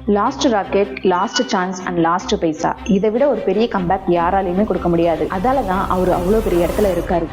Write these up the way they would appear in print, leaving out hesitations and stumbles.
Last rocket, last chance and last paisa. இதை விட ஒரு பெரிய கம்பேக் யாராலையுமே கொடுக்க முடியாது. அதால தான் அவர் அவ்வளோ பெரிய இடத்துல இருக்காரு.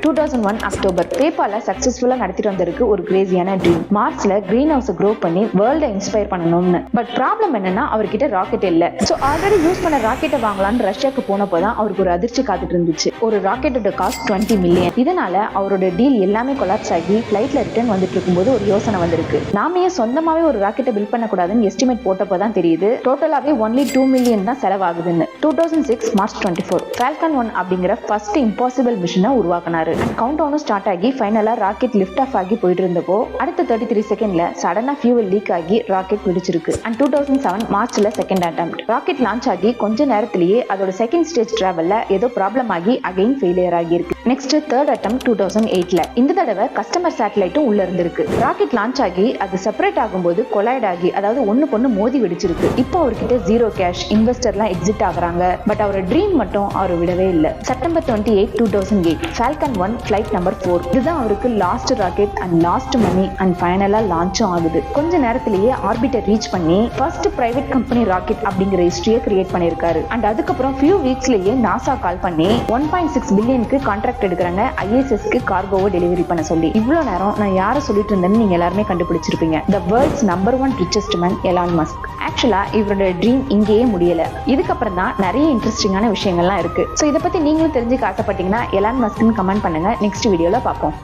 2001 அக்டோபர் பேபால சக்சஸ்ஃபுல்லா நடத்திட்டு வந்திருக்கு ஒரு கிரேசியான ட்ரீம். மார்ஸ்ல கிரீன் ஹவுஸ் க்ரோ பண்ணி வேர்ல்டை இன்ஸ்பயர் பண்ணணும்னு. பட் ப்ராப்ளம் என்னன்னா அவர்கிட்ட ராக்கெட் இல்ல. சோ ஆல்ரெடி யூஸ் பண்ண ராக்கெட்டை வாங்கலாம்னு ரஷ்யாக்கு போனப்போதான் அவருக்கு ஒரு அதிர்ச்சி காத்துட்டு இருந்துச்சு. ஒரு ராக்கெட்டோட காஸ்ட் 20 மில்லியன். இதனால அவரோட டீல் எல்லாமே கொலாப்ஸ் ஆகி ஃபிளைட்ல ரிட்டர்ன் வந்துட்டு இருக்கும்போது ஒரு யோசனை வந்திருக்கு. நாம ஏன் சொந்தமாவே ஒரு ராக்கெட்டை பில்ட் பண்ணக்கூடாதுன்னு எஸ்டிமேட் போட்டப்போதான் தெரியுது டோட்டலாவே ஒன்லி 2 மில்லியன் தான் செலவாகுதுன்னு. 2006 மார்ச் 24 ஃபால்கன் 1 அப்படிங்கிற ஃபர்ஸ்ட் இம்பாசிபிள் மிஷனை உருவாக்கினாரு. கவுண்ட் டவுன் ஸ்டார்ட் ஆகி ஃபைனலா ராக்கெட் லிஃப்ட் ஆஃப் ஆகி போயிட்டு இருந்தப்போ அடுத்த 33 செகண்ட்ல சடனா ஃபியூவல் லீக் ஆகி ராக்கெட் வெடிச்சிருக்கு. அண்ட் 2007 மார்ச்ல செகண்ட் அட்டெம்ப்ட். ராக்கெட் லான்ச் ஆகி கொஞ்ச நேரத்திலேயே அதோட செகண்ட் ஸ்டேஜ் டிராவல்ல ஏதோ ப்ராப்ளம் ஆகி அகைன் ஃபெயிலியர் ஆகி இருக்கு. நெக்ஸ்ட் தேர்ட் அட்டெம்ப்ட் 2008ல. இந்த தடவை கஸ்டமர் சேட்டலைட்டும் உள்ள இருந்திருக்கு. ராக்கெட் லான்ச் ஆகி அது செப்பரேட் ஆகும்போது கொலைட் ஆகி அதாவது ஒண்ணுக்கு மோதி வெடிச்சிருக்கு. இப்போ அவர்கிட்ட ஜீரோ கேஷ், இன்வெஸ்டர்லாம் எக்ஸிட் ஆகுறாங்க. பட் அவரோட ட்ரீம் மட்டும் அவர் விடவே இல்லை. September 28, 2008 Falcon 1 flight number 4. இதுதான் அவருக்கு last rocket and last money and ஃபைனலா லான்ச்சும் ஆகுது. கொஞ்ச நேரத்திலேயே ஆர்பிட்டர் ரீச் பண்ணி ஃபர்ஸ்ட் பிரைவேட் கம்பெனி ராக்கெட் அப்படிங்கிற ஹிஸ்டரியை கிரியேட் பண்ணிருக்காரு. அண்ட் அதுக்கப்புறம் ஃபியூ வீக்ஸ்லயே நாசா கால் பண்ணி 1.6 பில்லியனுக்கு கான்ட்ராக்ட் எடுக்கிறாங்க ஐஎஸ்எஸ்க்கு கார்கோவை டெலிவரி பண்ண சொல்லி. இவ்வளவு நேரம் நான் யாரை சொல்லிட்டு இருந்தேன்னு நீங்க எல்லாருமே கண்டுபிடிச்சிருப்பீங்க. The world's number 1 richest man Elon Musk. ஆக்சுவலா இவரோட ட்ரீம் இங்கேயே முடியல. இதுக்கப்புறம் தான் நிறைய இன்ட்ரெஸ்டிங்கான விஷயங்கள்லாம் இருக்கு. ஸோ இதை பத்தி நீங்களும் தெரிஞ்சுக்க ஆசைப்பட்டீங்கன்னா எலான் மஸ்க்னு கமெண்ட் பண்ணுங்க. நெக்ஸ்ட் வீடியோல பார்ப்போம்.